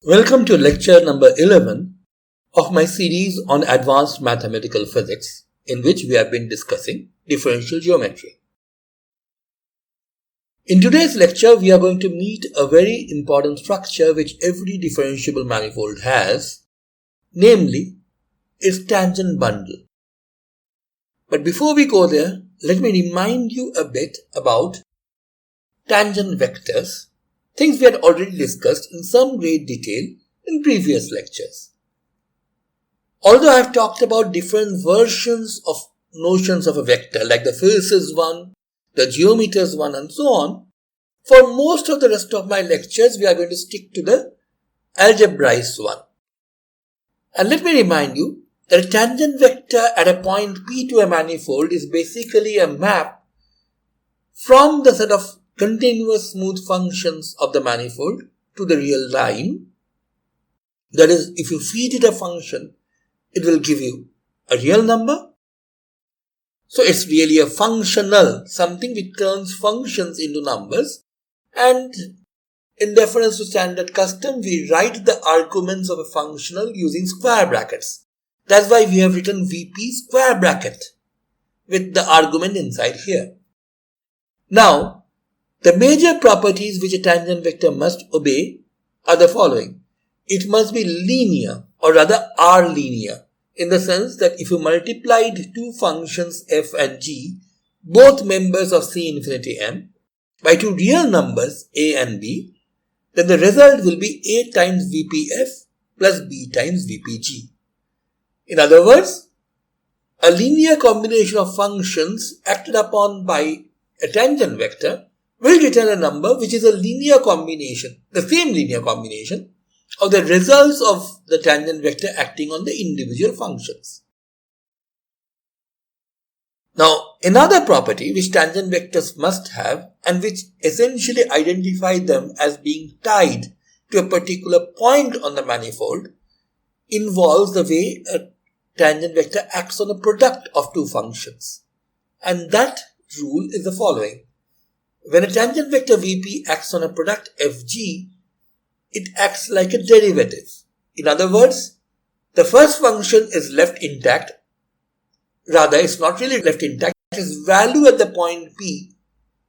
Welcome to lecture number 11 of my series on advanced mathematical physics, in which we have been discussing differential geometry. In today's lecture, we are going to meet a very important structure which every differentiable manifold has, namely its tangent bundle. But before we go there, let me remind you a bit about tangent vectors, things we had already discussed in some great detail in previous lectures. Although I have talked about different versions of notions of a vector, like the physicist one, the geometer's one, and so on, for most of the rest of my lectures, we are going to stick to the algebraized one. And let me remind you that a tangent vector at a point P to a manifold is basically a map from the set of continuous smooth functions of the manifold to the real line. That is, if you feed it a function, it will give you a real number. So it's really a functional, something which turns functions into numbers. And in deference to standard custom, we write the arguments of a functional using square brackets. That's why we have written VP square bracket with the argument inside here. Now, the major properties which a tangent vector must obey are the following. It must be linear, or rather are linear, in the sense that if you multiplied two functions f and g, both members of C infinity m, by two real numbers a and b, then the result will be a times vpf plus b times vpg. In other words, a linear combination of functions acted upon by a tangent vector will return a number which is a linear combination, the same linear combination of the results of the tangent vector acting on the individual functions. Now, another property which tangent vectors must have, and which essentially identify them as being tied to a particular point on the manifold, involves the way a tangent vector acts on a product of two functions. And that rule is the following. When a tangent vector Vp acts on a product Fg, it acts like a derivative. In other words, the first function is left intact. Rather, it's not really left intact. Its value at the point P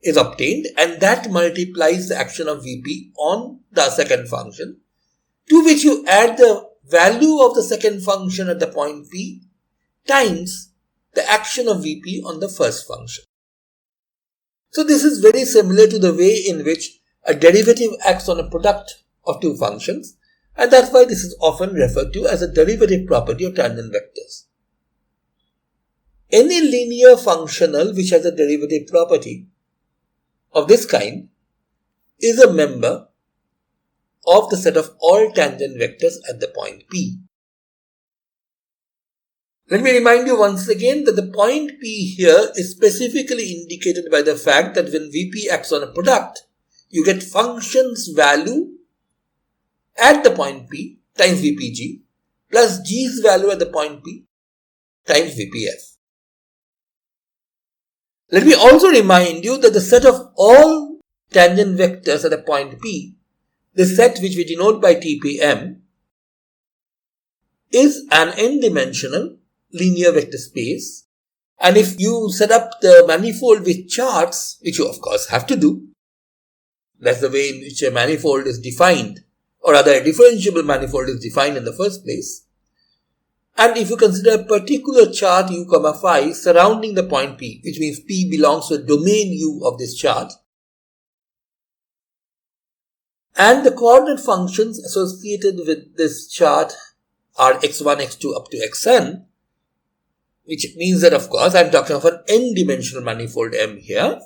is obtained, and that multiplies the action of Vp on the second function, to which you add the value of the second function at the point P times the action of Vp on the first function. So this is very similar to the way in which a derivative acts on a product of two functions, and that's why this is often referred to as a derivative property of tangent vectors. Any linear functional which has a derivative property of this kind is a member of the set of all tangent vectors at the point P. Let me remind you once again that the point P here is specifically indicated by the fact that when Vp acts on a product, you get function's value at the point P times Vpg plus g's value at the point P times Vpf. Let me also remind you that the set of all tangent vectors at the point P, the set which we denote by TPM, is an n-dimensional linear vector space, and if you set up the manifold with charts, which you of course have to do, that's the way in which a manifold is defined, or rather a differentiable manifold is defined in the first place, and if you consider a particular chart u, phi surrounding the point P, which means P belongs to the domain U of this chart, and the coordinate functions associated with this chart are x1, x2 up to xn, which means that of course I am talking of an n-dimensional manifold M here.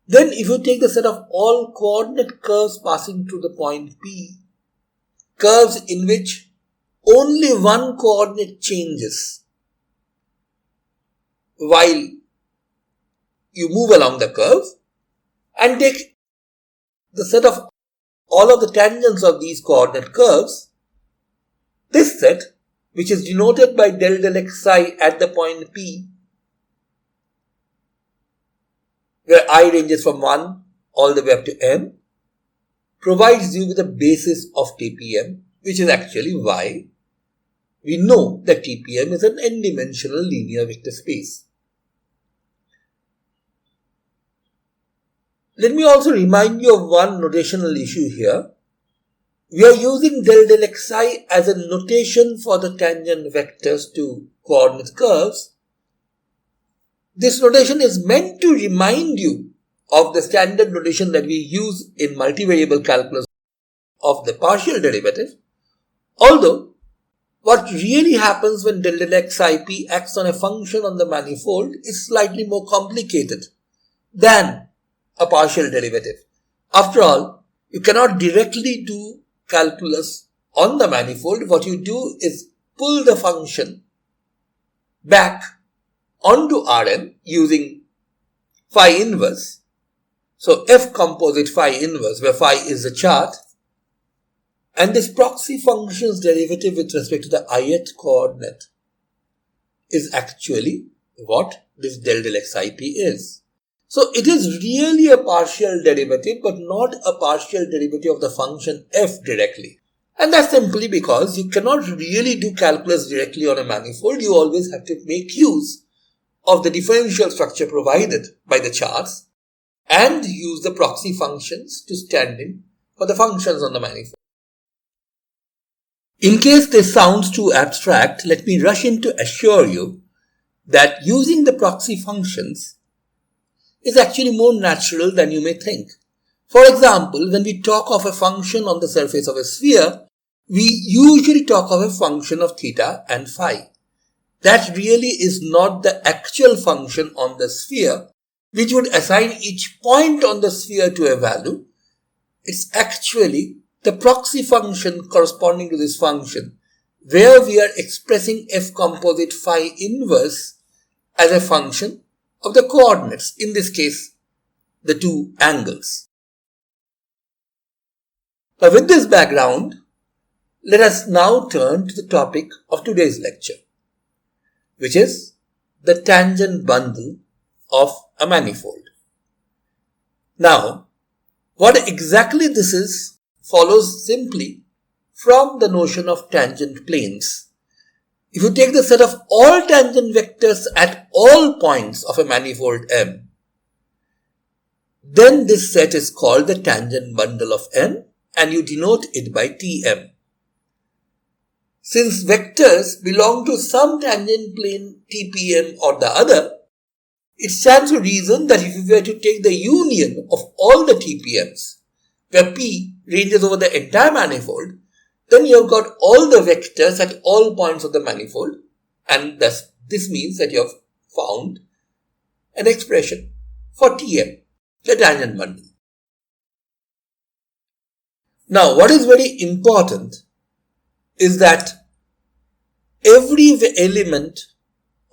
Then if you take the set of all coordinate curves passing through the point P, curves in which only one coordinate changes while you move along the curve, and take the set of all of the tangents of these coordinate curves, this set, which is denoted by del xi at the point P, where I ranges from 1 all the way up to n, provides you with a basis of TPM, which is actually why we know that TPM is an n-dimensional linear vector space. Let me also remind you of one notational issue here. We are using del xi as a notation for the tangent vectors to coordinate curves. This notation is meant to remind you of the standard notation that we use in multivariable calculus of the partial derivative. Although, what really happens when del xi acts on a function on the manifold is slightly more complicated than a partial derivative. After all, you cannot directly do calculus on the manifold. What you do is pull the function back onto Rn using phi inverse. So F composite phi inverse, where phi is the chart, and this proxy function's derivative with respect to the ith coordinate is actually what this del xip is. So it is really a partial derivative, but not a partial derivative of the function f directly. And that's simply because you cannot really do calculus directly on a manifold. You always have to make use of the differential structure provided by the charts and use the proxy functions to stand in for the functions on the manifold. In case this sounds too abstract, let me rush in to assure you that using the proxy functions is actually more natural than you may think. For example, when we talk of a function on the surface of a sphere, we usually talk of a function of theta and phi. That really is not the actual function on the sphere, which would assign each point on the sphere to a value. It's actually the proxy function corresponding to this function, where we are expressing f composite phi inverse as a function of the coordinates, in this case, the two angles. Now, with this background, let us now turn to the topic of today's lecture, which is the tangent bundle of a manifold. Now, what exactly this is follows simply from the notion of tangent planes. If you take the set of all tangent vectors at all points of a manifold M, then this set is called the tangent bundle of M, and you denote it by Tm. Since vectors belong to some tangent plane TPM or the other, it stands to reason that if you were to take the union of all the TPMs, where P ranges over the entire manifold, then you have got all the vectors at all points of the manifold, and thus this means that you have found an expression for Tm, the tangent bundle. Now, what is very important is that every element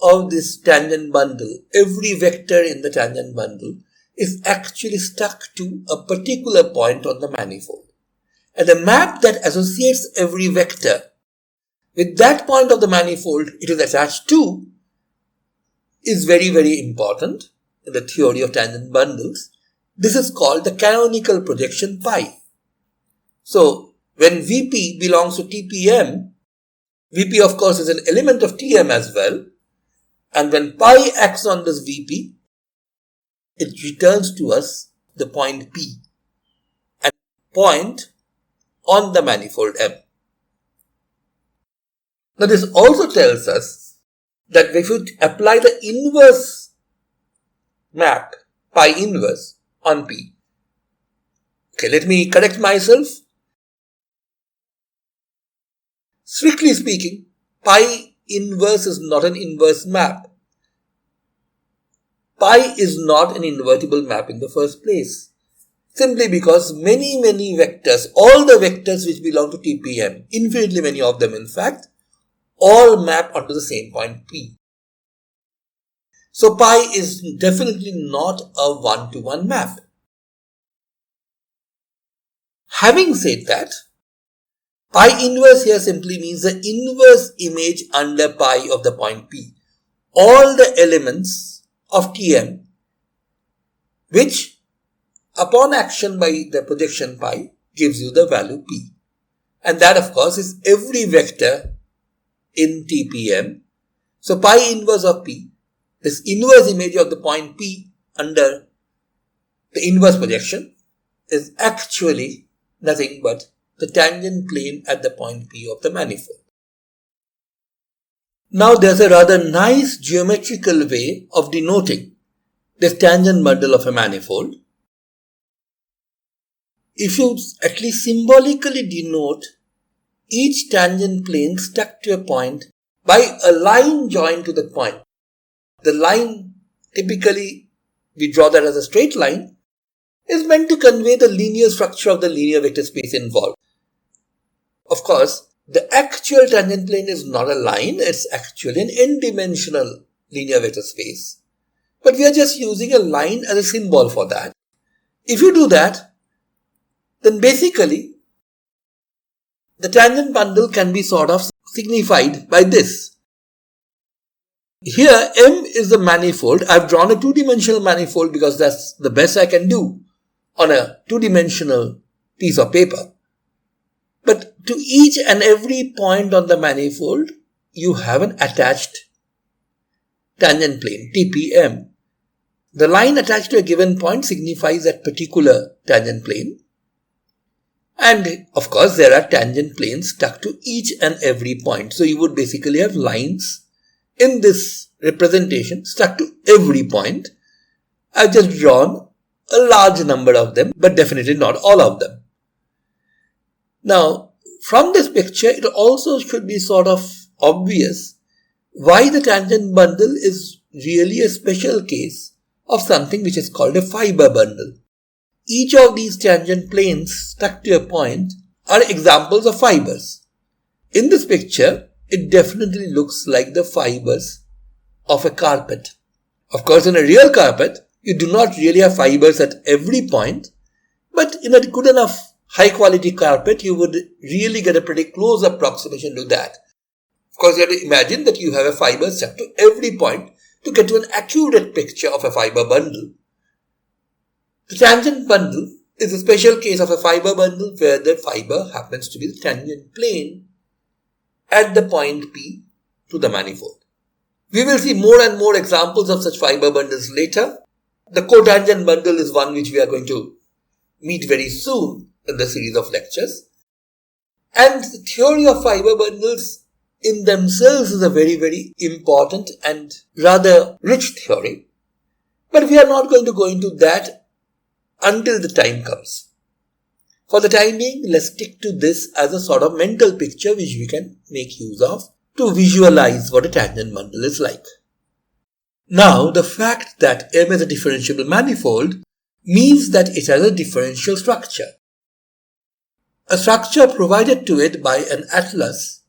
of this tangent bundle, every vector in the tangent bundle is actually stuck to a particular point on the manifold. And the map that associates every vector with that point of the manifold it is attached to is very, very important in the theory of tangent bundles. This is called the canonical projection pi. So, when Vp belongs to TPM, Vp of course is an element of Tm as well, and when pi acts on this Vp, it returns to us the point P, and point on the manifold M. Now this also tells us that if you apply the inverse map, pi inverse, on P. Okay, let me correct myself. Strictly speaking, pi inverse is not an inverse map. Pi is not an invertible map in the first place. Simply because many vectors, all the vectors which belong to TPM, infinitely many of them in fact, all map onto the same point P. So pi is definitely not a one-to-one map. Having said that, pi inverse here simply means the inverse image under pi of the point P. All the elements of Tm which upon action by the projection pi gives you the value P. And that of course is every vector in TPM. So pi inverse of P, this inverse image of the point P under the inverse projection, is actually nothing but the tangent plane at the point P of the manifold. Now there's a rather nice geometrical way of denoting this tangent bundle of a manifold. If you at least symbolically denote each tangent plane stuck to a point by a line joined to the point. The line, typically we draw that as a straight line, is meant to convey the linear structure of the linear vector space involved. Of course, the actual tangent plane is not a line, it's actually an n-dimensional linear vector space. But we are just using a line as a symbol for that. If you do that, then basically the tangent bundle can be sort of signified by this. Here M is the manifold. I've drawn a two-dimensional manifold because that's the best I can do on a two-dimensional piece of paper. But to each and every point on the manifold, you have an attached tangent plane, TPM. The line attached to a given point signifies that particular tangent plane. And of course, there are tangent planes stuck to each and every point. So you would basically have lines in this representation stuck to every point. I've just drawn a large number of them, but definitely not all of them. Now, from this picture, it also should be sort of obvious why the tangent bundle is really a special case of something which is called a fiber bundle. Each of these tangent planes stuck to a point are examples of fibers. In this picture, it definitely looks like the fibers of a carpet. Of course, in a real carpet, you do not really have fibers at every point, but in a good enough high quality carpet, you would really get a pretty close approximation to that. Of course, you have to imagine that you have a fiber stuck to every point to get to an accurate picture of a fiber bundle. The tangent bundle is a special case of a fiber bundle where the fiber happens to be the tangent plane at the point P to the manifold. We will see more and more examples of such fiber bundles later. The cotangent bundle is one which we are going to meet very soon in the series of lectures. And the theory of fiber bundles in themselves is a very, very important and rather rich theory. But we are not going to go into that until the time comes. For the time being, let's stick to this as a sort of mental picture which we can make use of to visualize what a tangent bundle is like. Now, the fact that M is a differentiable manifold means that it has a differential structure. A structure provided to it by an atlas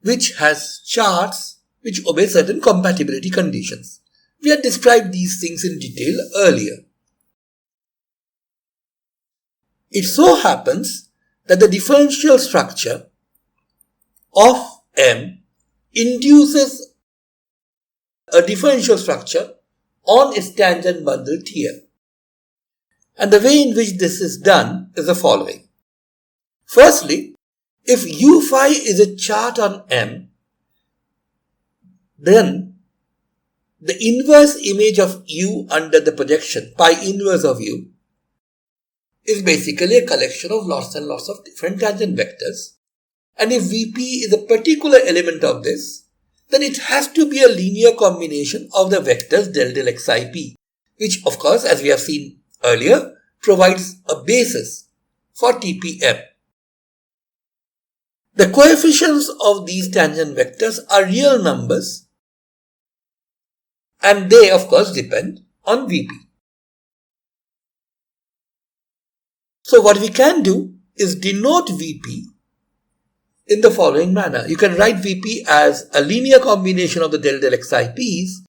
which has charts which obey certain compatibility conditions. We had described these things in detail earlier. It so happens that the differential structure of M induces a differential structure on its tangent bundle Tm. And the way in which this is done is the following. Firstly, if U phi is a chart on M, then the inverse image of U under the projection, pi inverse of U, is basically a collection of lots and lots of different tangent vectors. And if Vp is a particular element of this, then it has to be a linear combination of the vectors del del xip, which of course, as we have seen earlier, provides a basis for TPM. The coefficients of these tangent vectors are real numbers, and they of course depend on Vp. So what we can do is denote Vp in the following manner. You can write Vp as a linear combination of the del del xips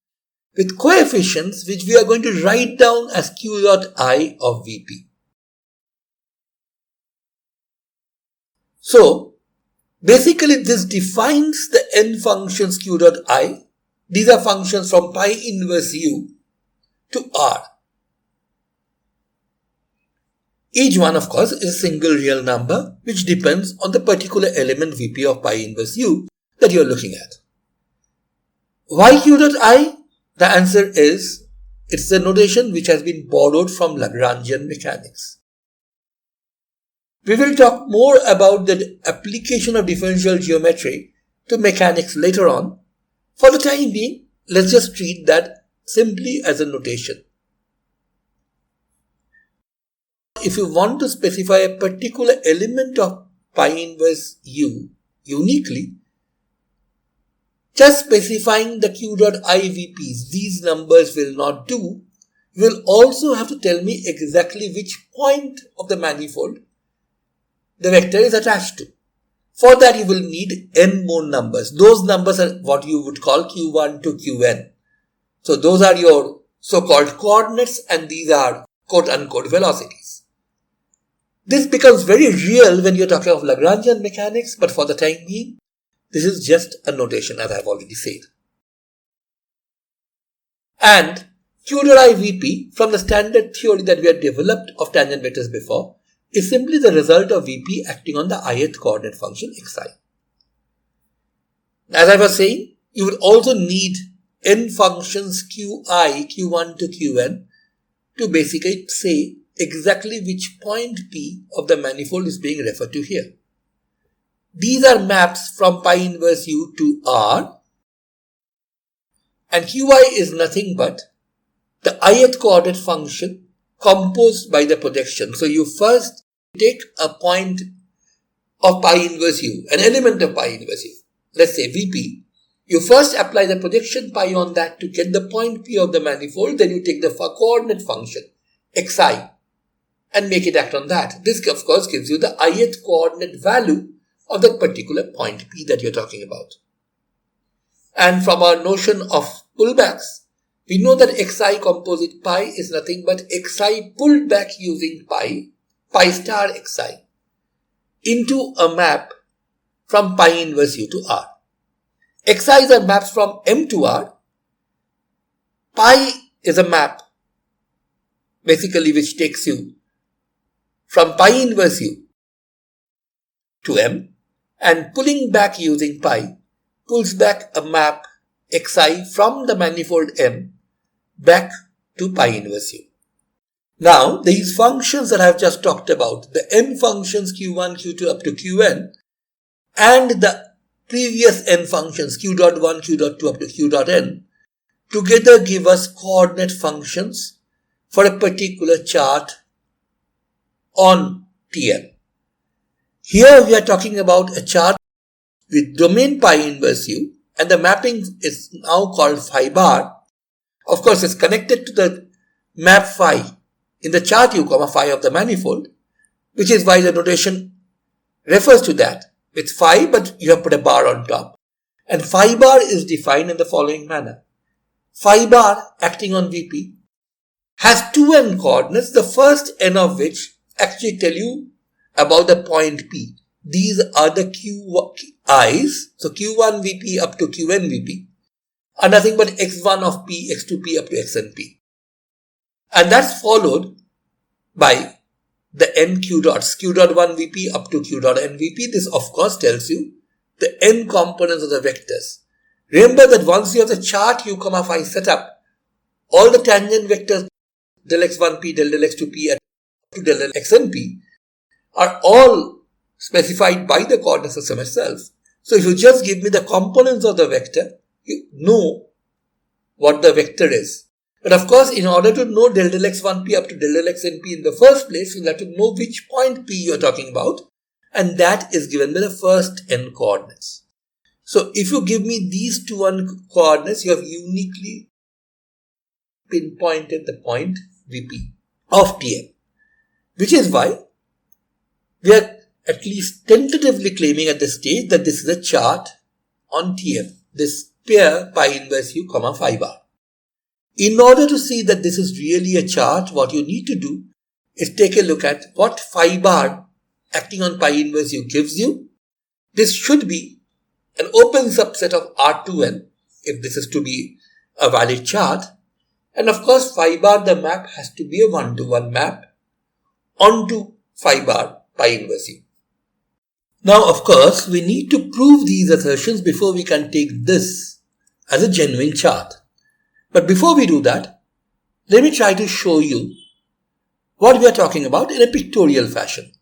with coefficients which we are going to write down as q dot I of Vp. So basically this defines the n functions q dot I. These are functions from pi inverse u to r. Each one, of course, is a single real number which depends on the particular element Vp of pi inverse u that you're looking at. Why q dot I? The answer is, it's the notation which has been borrowed from Lagrangian mechanics. We will talk more about the application of differential geometry to mechanics later on. For the time being, let's just treat that simply as a notation. If you want to specify a particular element of pi inverse u uniquely, just specifying the q dot I VPs, these numbers will not do. You will also have to tell me exactly which point of the manifold the vector is attached to. For that, you will need n more numbers. Those numbers are what you would call q1 to qn. So those are your so-called coordinates, and these are quote-unquote velocities. This becomes very real when you're talking of Lagrangian mechanics, but for the time being, this is just a notation, as I've already said. And q dot I Vp, from the standard theory that we had developed of tangent vectors before, is simply the result of Vp acting on the ith coordinate function xi. As I was saying, you would also need n functions qi, q1 to qn, to basically say exactly which point P of the manifold is being referred to here. These are maps from pi inverse u to R, and qi is nothing but the ith coordinate function composed by the projection. So you first take a point of pi inverse u, an element of pi inverse u, let's say Vp. You first apply the projection pi on that to get the point P of the manifold, then you take the coordinate function xi and make it act on that. This, of course, gives you the ith coordinate value of that particular point P that you're talking about. And from our notion of pullbacks, we know that xi composite pi is nothing but xi pulled back using pi star xi, into a map from pi inverse u to R. Xi's are maps from M to R. Pi is a map, basically, which takes you from pi inverse u to M, and pulling back using pi pulls back a map xi from the manifold M back to pi inverse u. Now, these functions that I have just talked about, the n functions q1, q2 up to qn, and the previous n functions q dot 1, q dot 2 up to q dot n, together give us coordinate functions for a particular chart on Tm. Here we are talking about a chart with domain pi inverse u, and the mapping is now called phi bar. Of course, it's connected to the map phi in the chart u, phi of the manifold, which is why the notation refers to that with phi, but you have put a bar on top. And phi bar is defined in the following manner. Phi bar acting on Vp has two n coordinates, the first n of which actually tell you about the point P. These are the Qi's, so Q1 Vp up to Qn Vp are nothing but x1 of P, x2 P up to xn P. And that's followed by the n q dots, q dot 1 Vp up to q dot n Vp. This, of course, tells you the n components of the vectors. Remember that once you have the chart u, phi set up, all the tangent vectors del x1p, del x2p, and to del xnp are all specified by the coordinate system itself. So if you just give me the components of the vector, you know what the vector is. But of course, in order to know del x1p up to del xnp in the first place, you'll have to know which point P you're talking about, and that is given by the first n coordinates. So if you give me these two n coordinates, you have uniquely pinpointed the point Vp of Tm, which is why we are at least tentatively claiming at this stage that this is a chart on Tm, this pair pi inverse u, phi bar. In order to see that this is really a chart, what you need to do is take a look at what phi bar acting on pi inverse u gives you. This should be an open subset of R2n if this is to be a valid chart. And of course, phi bar, the map has to be a one-to-one map onto phi bar pi inverse u. Now, of course, we need to prove these assertions before we can take this as a genuine chart. But before we do that, let me try to show you what we are talking about in a pictorial fashion.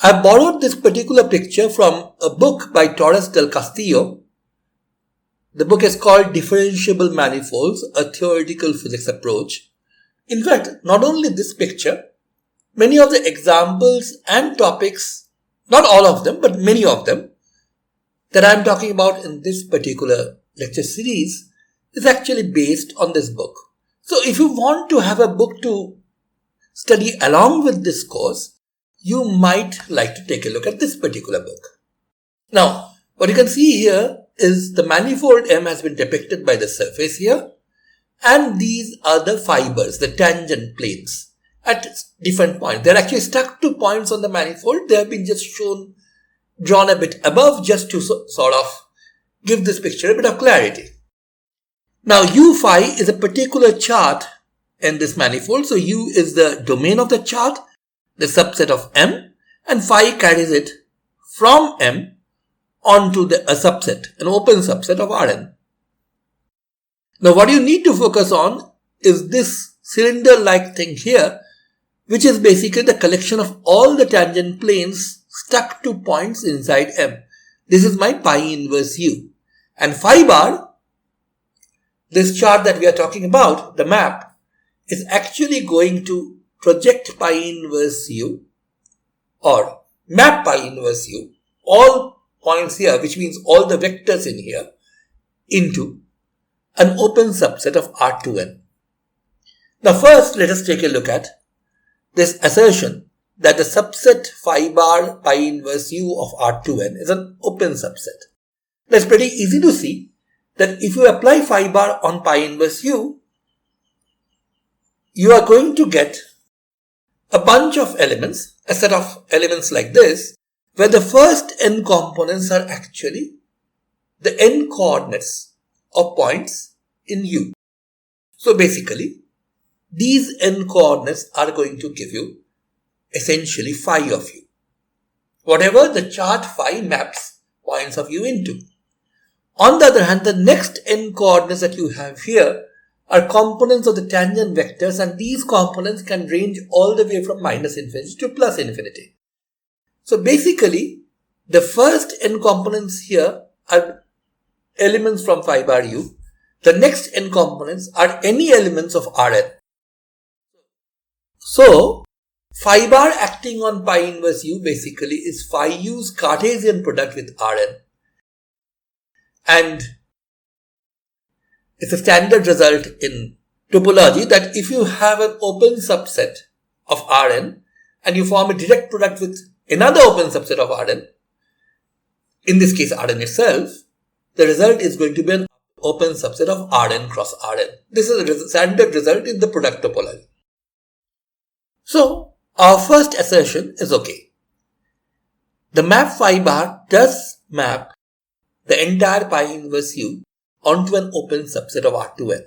I borrowed this particular picture from a book by Torres del Castillo. The book is called Differentiable Manifolds, a Theoretical Physics Approach. In fact, not only this picture, many of the examples and topics, not all of them, but many of them that I am talking about in this particular lecture series is actually based on this book. So if you want to have a book to study along with this course, you might like to take a look at this particular book. Now, what you can see here is the manifold M has been depicted by the surface here, and these are the fibers, the tangent planes at different points. They're actually stuck to points on the manifold. They have been just drawn a bit above just to sort of give this picture a bit of clarity. Now, U phi is a particular chart in this manifold. So, U is the domain of the chart, the subset of M, and phi carries it from M onto a subset, an open subset of Rn. Now, what you need to focus on is this cylinder-like thing here, which is basically the collection of all the tangent planes stuck to points inside M. This is my pi inverse U. And phi bar, this chart that we are talking about, the map, is actually going to project pi inverse U or map pi inverse U, all points here, which means all the vectors in here, into an open subset of R2n. Now first, let us take a look at this assertion that the subset phi bar pi inverse U of R2n is an open subset. That's pretty easy to see that if you apply phi bar on pi inverse U, you are going to get a bunch of elements, a set of elements like this, where the first n components are actually the n coordinates of points in U. So basically, these n coordinates are going to give you essentially phi of U, whatever the chart phi maps points of U into. On the other hand, the next n coordinates that you have here are components of the tangent vectors, and these components can range all the way from minus infinity to plus infinity. So basically, the first n components here are elements from phi bar U. The next n components are any elements of Rn. So, phi bar acting on pi inverse U basically is phi U's Cartesian product with Rn. And it's a standard result in topology that if you have an open subset of Rn and you form a direct product with another open subset of Rn, in this case Rn itself, the result is going to be an open subset of Rn cross Rn. This is a standard result in the product topology. So, our first assertion is okay. The map phi bar does map the entire pi inverse U onto an open subset of R2n.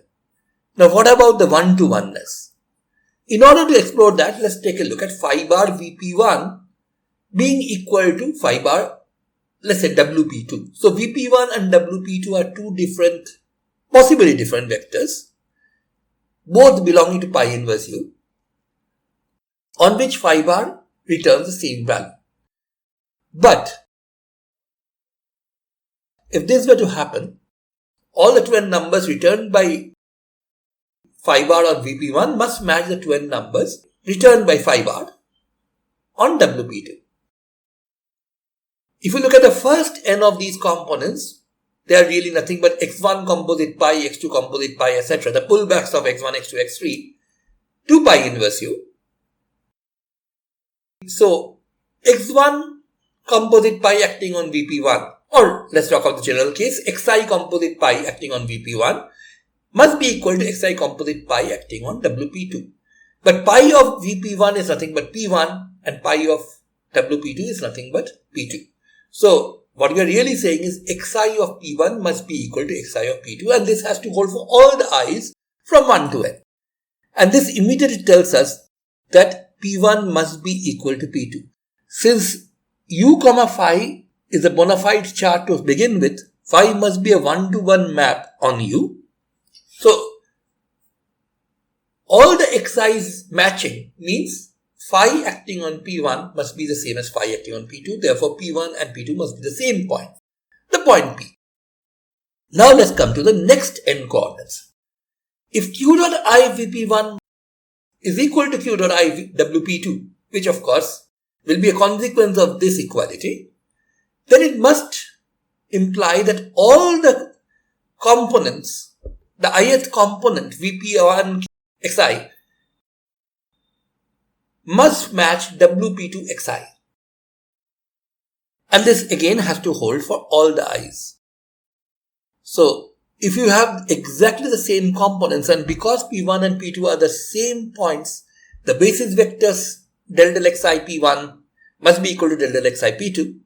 Now, what about the one-to-oneness? In order to explore that, let's take a look at phi bar Vp1 being equal to phi bar, let's say Wp2. So, Vp1 and Wp2 are two different, possibly different vectors, both belonging to pi inverse U, on which phi bar returns the same value. But if this were to happen, all the twin numbers returned by phi bar on Vp1 must match the twin numbers returned by phi bar on Wp2. If you look at the first n of these components, they are really nothing but x1 composite pi, x2 composite pi, etc. The pullbacks of x1, x2, x3 to pi inverse U. So, x1 composite pi acting on Vp1, or let's talk of the general case, xi composite pi acting on Vp1 must be equal to xi composite pi acting on Wp2. But pi of Vp1 is nothing but P1 and pi of Wp2 is nothing but P2. So, what we are really saying is xi of P1 must be equal to xi of P2, and this has to hold for all the i's from 1 to n. And this immediately tells us that P1 must be equal to P2. Since U, phi is a bona fide chart to begin with, phi must be a one-to-one map on U. So, all the xi's matching means phi acting on P1 must be the same as phi acting on P2. Therefore, P1 and P2 must be the same point, the point P. Now let's come to the next n coordinates. If q dot I Vp1 is equal to q dot I Wp2, which of course will be a consequence of this equality, then it must imply that all the components, the ith component Vp1 xi, must match Wp2 xi. And this again has to hold for all the i's. So, if you have exactly the same components, and because P1 and P2 are the same points, the basis vectors del del xi P1 must be equal to del del xi P2.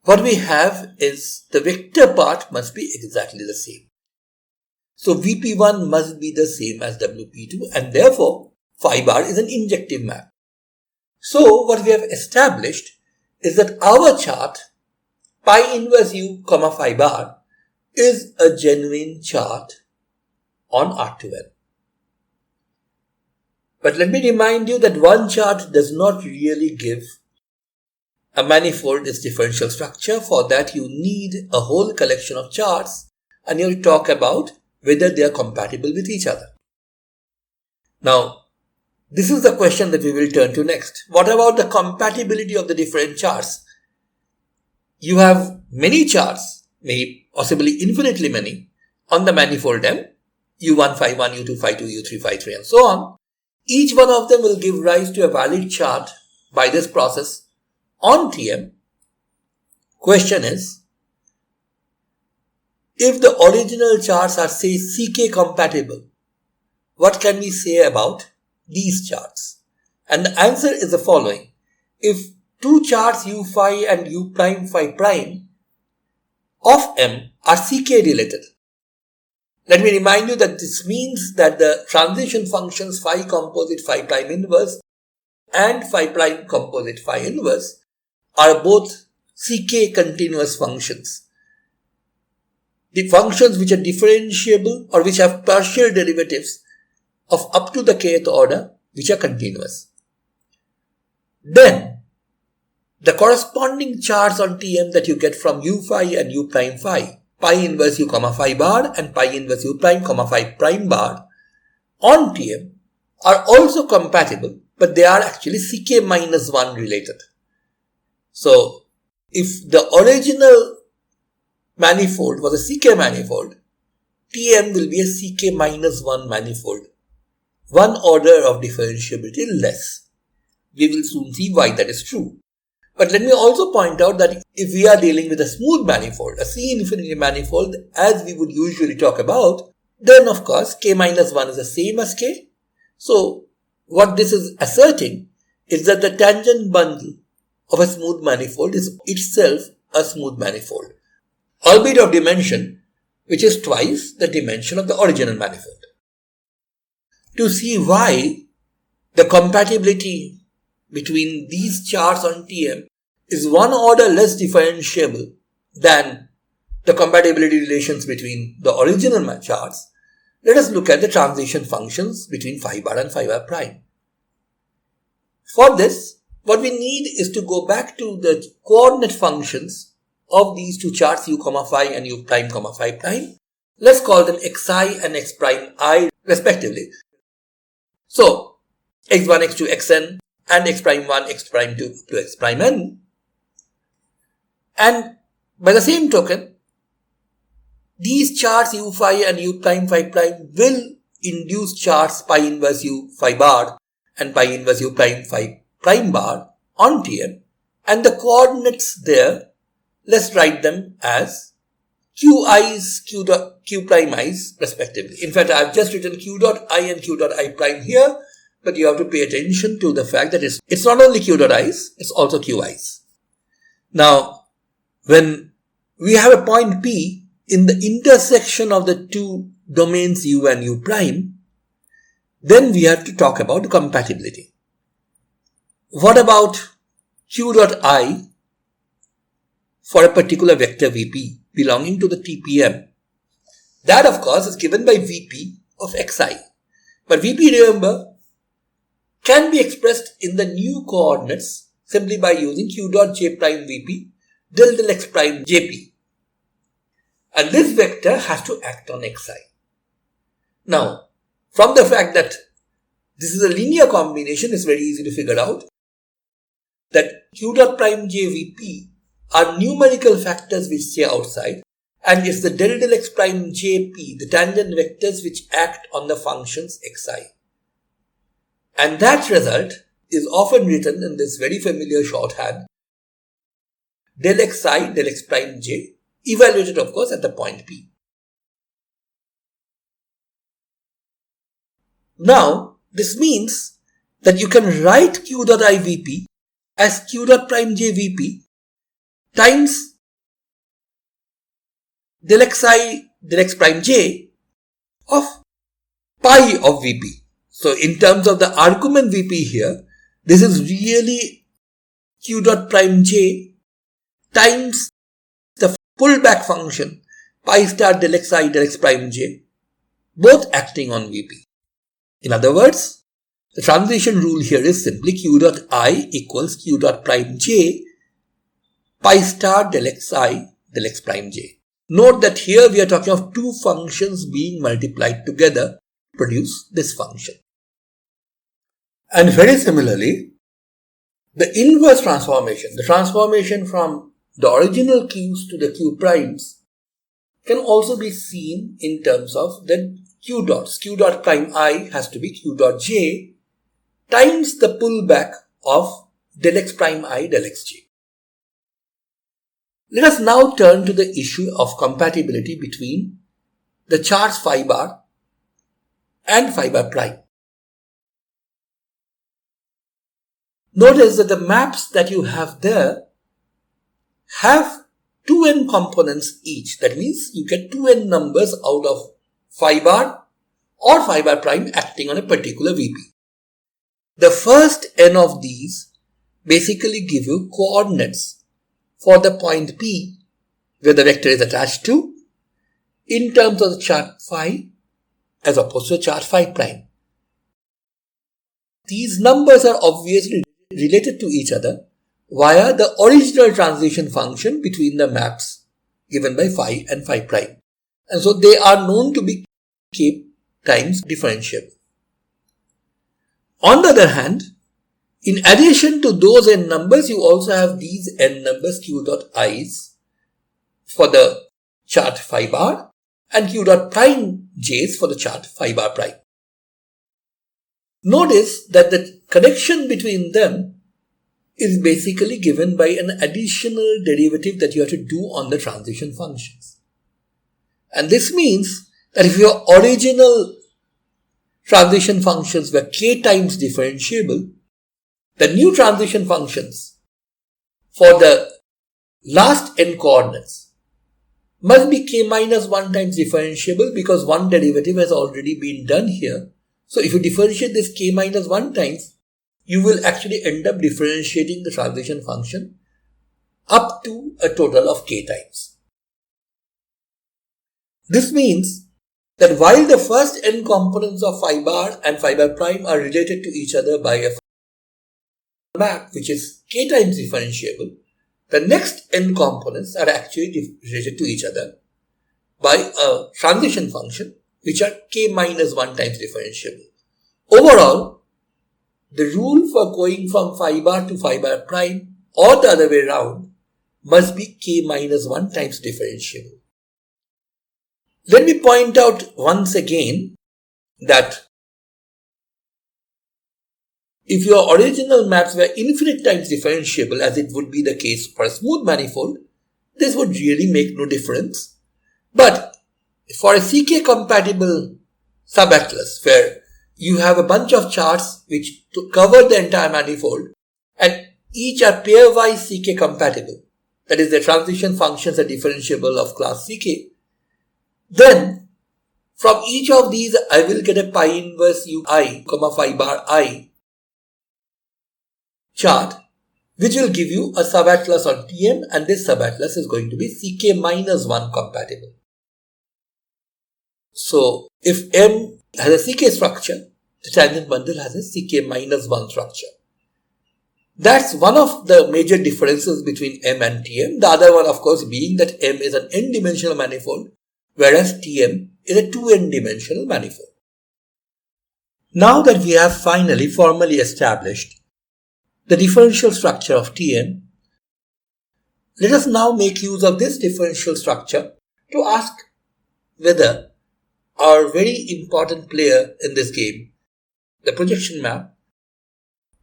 What we have is the vector part must be exactly the same. So, Vp1 must be the same as Wp2, and therefore, phi bar is an injective map. So, what we have established is that our chart, pi inverse u, phi bar, is a genuine chart on R2N. But let me remind you that one chart does not really give a manifold its differential structure. For that you need a whole collection of charts, and you'll talk about whether they are compatible with each other. Now, this is the question that we will turn to next. What about the compatibility of the different charts? You have many charts, maybe possibly infinitely many, on the manifold M, U1 phi 1, U2 phi 2, U3 phi 3, and so on. Each one of them will give rise to a valid chart by this process on Tm. Question is, if the original charts are, say, CK compatible, what can we say about these charts? And the answer is the following. If two charts U phi and U prime phi prime of M are CK related, let me remind you that this means that the transition functions phi composite phi prime inverse and phi prime composite phi inverse are both CK continuous functions. The functions which are differentiable or which have partial derivatives of up to the kth order which are continuous. Then, the corresponding charts on Tm that you get from U phi and U prime phi, pi inverse U, phi bar and pi inverse U prime, phi prime bar on Tm are also compatible, but they are actually CK minus 1 related. So, if the original manifold was a CK manifold, Tm will be a CK minus 1 manifold, one order of differentiability less. We will soon see why that is true. But let me also point out that if we are dealing with a smooth manifold, a C infinity manifold, as we would usually talk about, then of course K minus 1 is the same as K. So what this is asserting is that the tangent bundle of a smooth manifold is itself a smooth manifold, albeit of dimension which is twice the dimension of the original manifold. To see why the compatibility between these charts on Tm is one order less differentiable than the compatibility relations between the original charts, let us look at the transition functions between phi bar and phi bar prime. For this, what we need is to go back to the coordinate functions of these two charts, U, phi and U prime, phi prime. Let's call them xi and x prime I respectively. So, x1, x2, xn and x prime 1, x prime 2 to x prime n. And by the same token, these charts U phi and U prime phi prime will induce charts pi inverse U phi bar and pi inverse U prime phi prime bar on Tm, and the coordinates there, let's write them as qi's, q prime i's respectively. In fact, I've just written q dot I and q dot I prime here, but you have to pay attention to the fact that it's not only q dot i's, it's also qi's. Now, when we have a point P in the intersection of the two domains U and U prime, then we have to talk about compatibility. What about q dot I for a particular vector Vp belonging to the TPM? That, of course, is given by Vp of xi. But Vp, remember, can be expressed in the new coordinates simply by using q dot j prime Vp del x prime Jp. And this vector has to act on xi. Now, from the fact that this is a linear combination, it's very easy to figure out that q dot prime j Vp are numerical factors which stay outside, and it's the del x prime Jp, the tangent vectors which act on the functions xi. And that result is often written in this very familiar shorthand, del xi del x prime j, evaluated of course at the point P. Now, this means that you can write q dot I Vp as q dot prime j Vp times del xi del x prime j of pi of Vp. So in terms of the argument Vp here, this is really q dot prime j times the pullback function pi star del xi del x prime j, both acting on Vp. In other words, the transition rule here is simply q dot I equals q dot prime j pi star del xi del x prime j. Note that here we are talking of two functions being multiplied together to produce this function. And very similarly, the inverse transformation, the transformation from the original q's to the q primes, can also be seen in terms of the q dots. Q dot prime I has to be q dot j times the pullback of del x prime I del xj. Let us now turn to the issue of compatibility between the charts phi bar and phi bar prime. Notice that the maps that you have there have 2n components each. That means you get 2n numbers out of phi bar or phi bar prime acting on a particular Vp. The first n of these basically give you coordinates for the point P where the vector is attached to in terms of the chart phi as opposed to the chart phi prime. These numbers are obviously related to each other via the original transition function between the maps given by phi and phi prime. And so they are known to be k times differentiable. On the other hand, in addition to those n numbers, you also have these n numbers q dot i's for the chart phi bar and q dot prime j's for the chart phi bar prime. Notice that the connection between them is basically given by an additional derivative that you have to do on the transition functions. And this means that if your original transition functions were k times differentiable, the new transition functions for the last n coordinates must be k minus 1 times differentiable because one derivative has already been done here. So if you differentiate this k minus 1 times, you will actually end up differentiating the transition function up to a total of k times. This means that while the first n components of phi bar and phi bar prime are related to each other by a map which is k times differentiable, the next n components are actually related to each other by a transition function which are k minus 1 times differentiable. Overall, the rule for going from phi bar to phi bar prime or the other way around must be k minus 1 times differentiable. Let me point out once again that if your original maps were infinite times differentiable, as it would be the case for a smooth manifold, this would really make no difference. But for a CK compatible subatlas where you have a bunch of charts which cover the entire manifold and each are pairwise CK compatible, that is the transition functions are differentiable of class CK, then from each of these I will get a pi inverse ui, phi bar I chart which will give you a subatlas on Tm, and this subatlas is going to be Ck-1 compatible. So if M has a Ck structure, the tangent bundle has a Ck-1 structure. That's one of the major differences between M and Tm. The other one, of course, being that M is an n-dimensional manifold, whereas Tm is a 2n-dimensional manifold. Now that we have finally formally established the differential structure of Tm, let us now make use of this differential structure to ask whether our very important player in this game, the projection map,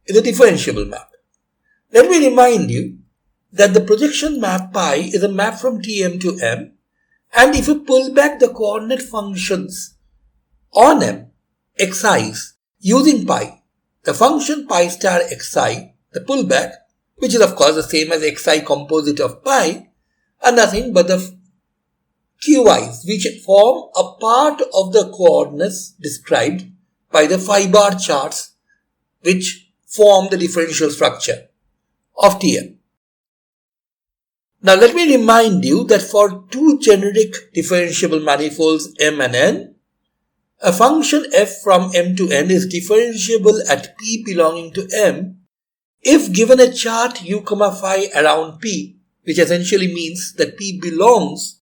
is a differentiable map. Let me remind you that the projection map pi is a map from Tm to M, and if you pull back the coordinate functions on M, xi's, using pi, the function pi star xi, the pullback, which is of course the same as xi composite of pi, are nothing but the qi's, which form a part of the coordinates described by the phi bar charts which form the differential structure of Tm. Now let me remind you that for two generic differentiable manifolds M and N, a function f from M to N is differentiable at P belonging to M if given a chart u, phi around P, which essentially means that P belongs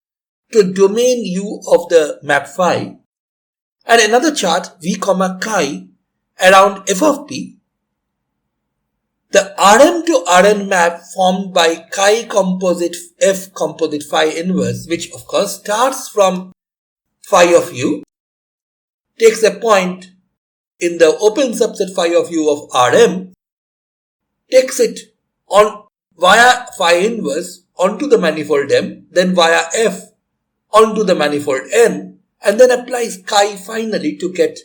to a domain U of the map phi, and another chart v, chi around f of P. The Rm to Rn map formed by chi composite f composite phi inverse, which of course starts from phi of u, takes a point in the open subset phi of u of Rm, takes it on via phi inverse onto the manifold M, then via f onto the manifold N, and then applies chi finally to get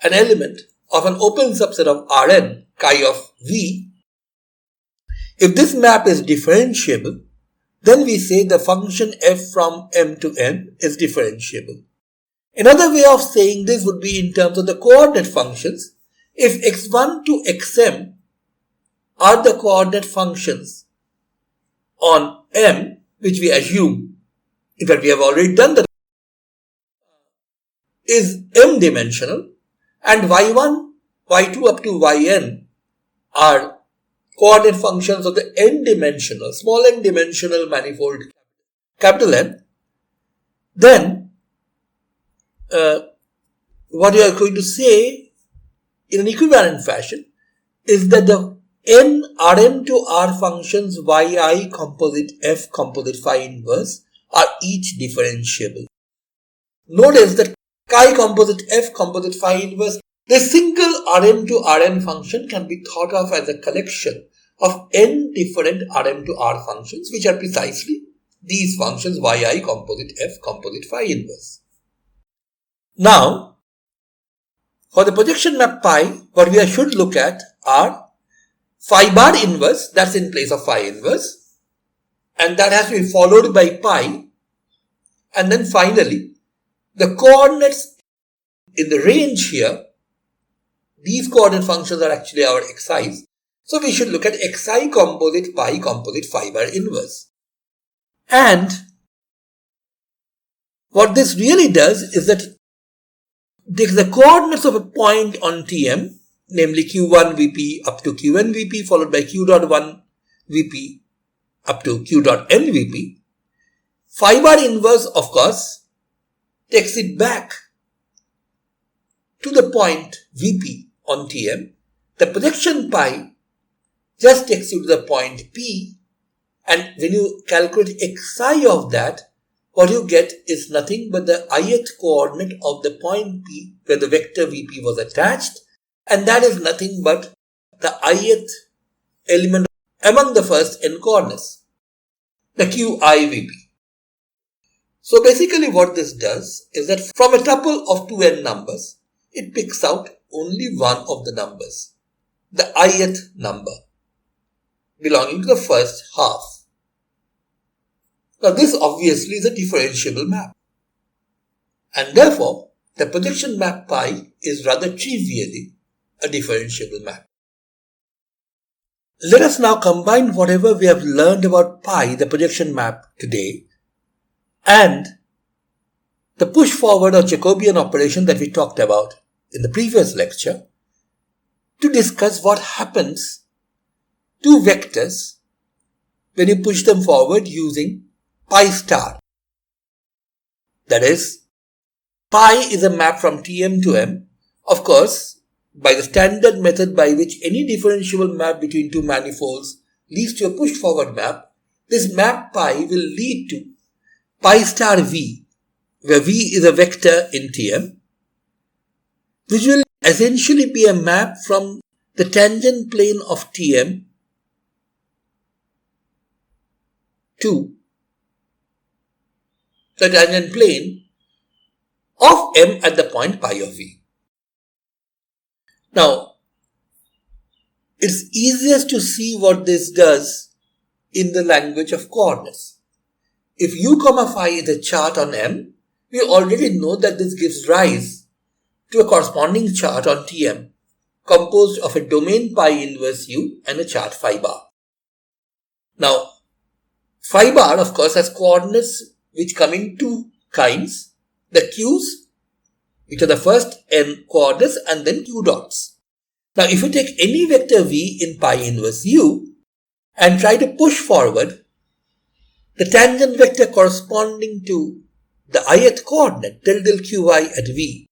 an element of an open subset of Rn, chi of V. If this map is differentiable, then we say the function f from M to N is differentiable. Another way of saying this would be in terms of the coordinate functions. If x1 to xm are the coordinate functions on M, which we assume, in fact we have already done that, is M dimensional, and y1, y2 up to yn are coordinate functions of the n-dimensional, small n-dimensional manifold capital N, then what you are going to say in an equivalent fashion is that the n Rm to R functions yi composite f composite phi inverse are each differentiable. Notice that chi composite f composite phi inverse, the single Rm to Rn function can be thought of as a collection of n different Rm to R functions, which are precisely these functions yi composite f composite phi inverse. Now, for the projection map pi, what we should look at are phi bar inverse, that's in place of phi inverse, and that has to be followed by pi, and then finally the coordinates in the range here, these coordinate functions are actually our xi's, so we should look at xi composite pi composite phi bar inverse. And what this really does is that it takes the coordinates of a point on Tm, namely q1 vp up to qn vp followed by q dot 1 vp up to q dot n vp. Phi bar inverse, of course, takes it back to the point vp on Tm. The projection pi just takes you to the point p, and when you calculate xi of that, what you get is nothing but the ith coordinate of the point p where the vector vp was attached, and that is nothing but the ith element among the first n coordinates, the qi vp. So basically what this does is that from a tuple of 2n numbers, it picks out only one of the numbers, the ith number belonging to the first half. Now this obviously is a differentiable map, and therefore the projection map pi is rather trivially a differentiable map. Let us now combine whatever we have learned about pi, the projection map today, and the push forward or Jacobian operation that we talked about in the previous lecture to discuss what happens to vectors when you push them forward using pi star. That is, pi is a map from Tm to M. Of course, by the standard method by which any differentiable map between two manifolds leads to a push forward map, this map pi will lead to pi star V, where V is a vector in Tm, which will essentially be a map from the tangent plane of Tm to the tangent plane of M at the point pi of V. Now, it's easiest to see what this does in the language of coordinates. If u comma phi is a chart on M, we already know that this gives rise to a corresponding chart on Tm composed of a domain pi inverse u and a chart phi bar. Now, phi bar of course has coordinates which come in two kinds, the q's, which are the first n coordinates, and then q dots. Now, if you take any vector v in pi inverse u and try to push forward the tangent vector corresponding to the ith coordinate del del qy at v,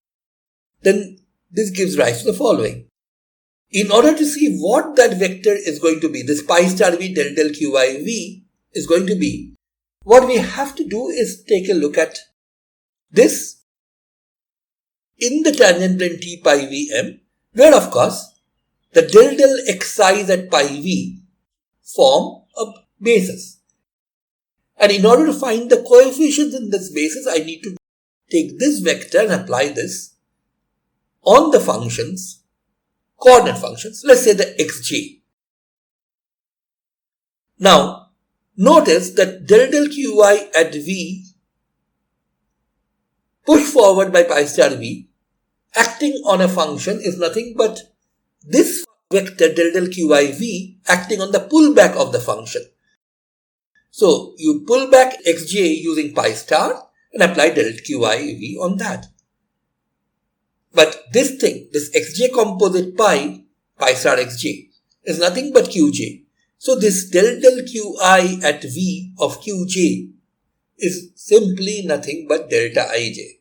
then this gives rise to the following. In order to see what that vector is going to be, this pi star v del del qy v is going to be, what we have to do is take a look at this in the tangent plane t pi v m, where of course the del del xi's at pi v form a basis. And in order to find the coefficients in this basis, I need to take this vector and apply this on the functions, coordinate functions, let's say the xj. Now, notice that del del qy at v pushed forward by pi star v acting on a function is nothing but this vector del del qy v acting on the pullback of the function. So, you pull back xj using pi star and apply del qy v on that. But this thing, this xj composite pi star xj, is nothing but qj. So, this del del qi at v of qj is simply nothing but delta ij.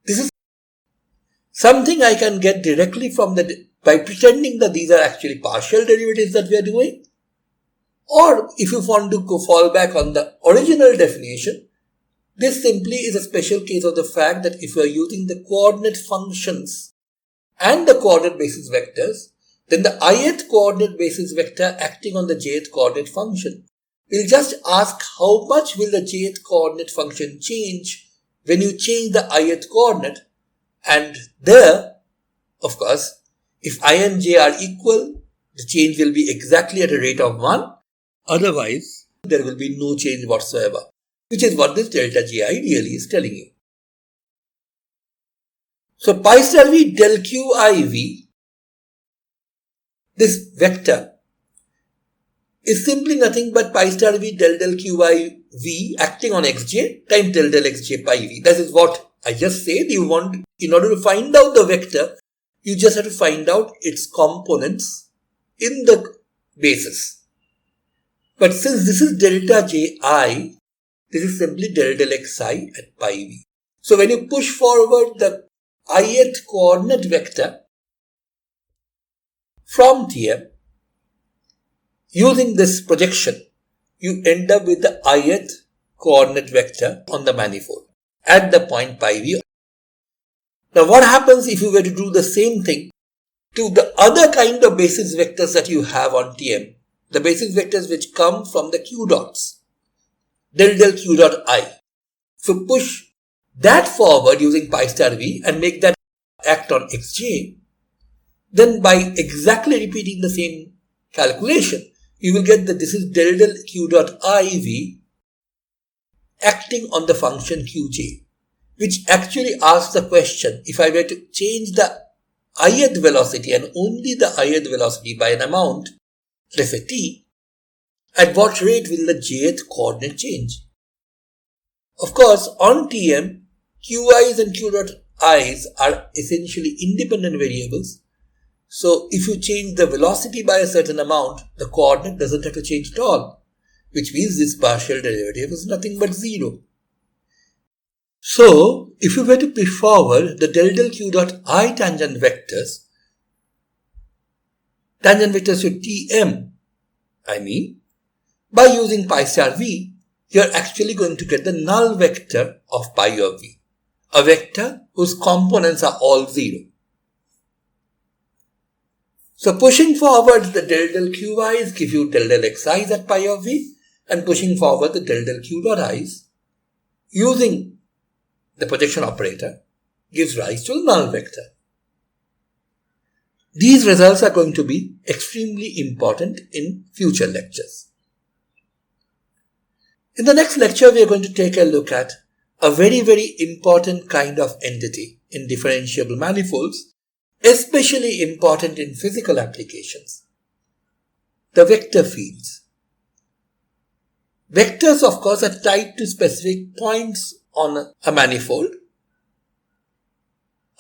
This is something I can get directly from by pretending that these are actually partial derivatives that we are doing. Or if you want to fall back on the original definition, this simply is a special case of the fact that if you are using the coordinate functions and the coordinate basis vectors, then the ith coordinate basis vector acting on the jth coordinate function will just ask how much will the jth coordinate function change when you change the ith coordinate, and there, of course, if I and j are equal, the change will be exactly at a rate of 1. Otherwise, there will be no change whatsoever, which is what this delta ji really is telling you. So, pi star v del qi v, this vector, is simply nothing but pi star v del del qi v acting on xj times del del xj pi v. That is what I just said. You want, in order to find out the vector, you just have to find out its components in the basis. But since this is delta ji, this is simply del del xi at pi v. So when you push forward the ith coordinate vector from Tm, using this projection, you end up with the ith coordinate vector on the manifold at the point pi v. Now what happens if you were to do the same thing to the other kind of basis vectors that you have on Tm? The basis vectors which come from the q dots, del del q dot I. If you push that forward using pi star v and make that act on xj, then by exactly repeating the same calculation, you will get that this is del del q dot iv acting on the function qj, which actually asks the question, if I were to change the ith velocity and only the ith velocity by an amount, let's say t, at what rate will the jth coordinate change? Of course, on Tm, Qi's and Q.i's are essentially independent variables. So if you change the velocity by a certain amount, the coordinate doesn't have to change at all, which means this partial derivative is nothing but 0. So if you were to push forward the del Q.I tangent vectors to Tm, by using pi star v, you're actually going to get the null vector of pi of v, a vector whose components are all 0. So pushing forward the del Qy's give you del xi's at pi of v, and pushing forward the del Q.i's using the projection operator gives rise to a null vector. These results are going to be extremely important in future lectures. In the next lecture, we are going to take a look at a very, very important kind of entity in differentiable manifolds, especially important in physical applications: the vector fields. Vectors, of course, are tied to specific points on a manifold.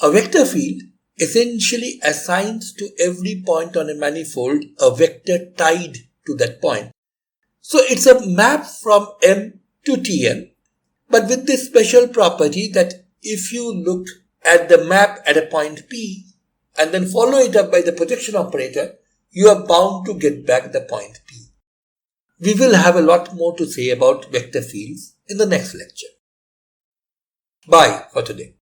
A vector field essentially assigns to every point on a manifold a vector tied to that point. So it's a map from M to Tm, but with this special property that if you look at the map at a point P and then follow it up by the projection operator, you are bound to get back the point P. We will have a lot more to say about vector fields in the next lecture. Bye for today.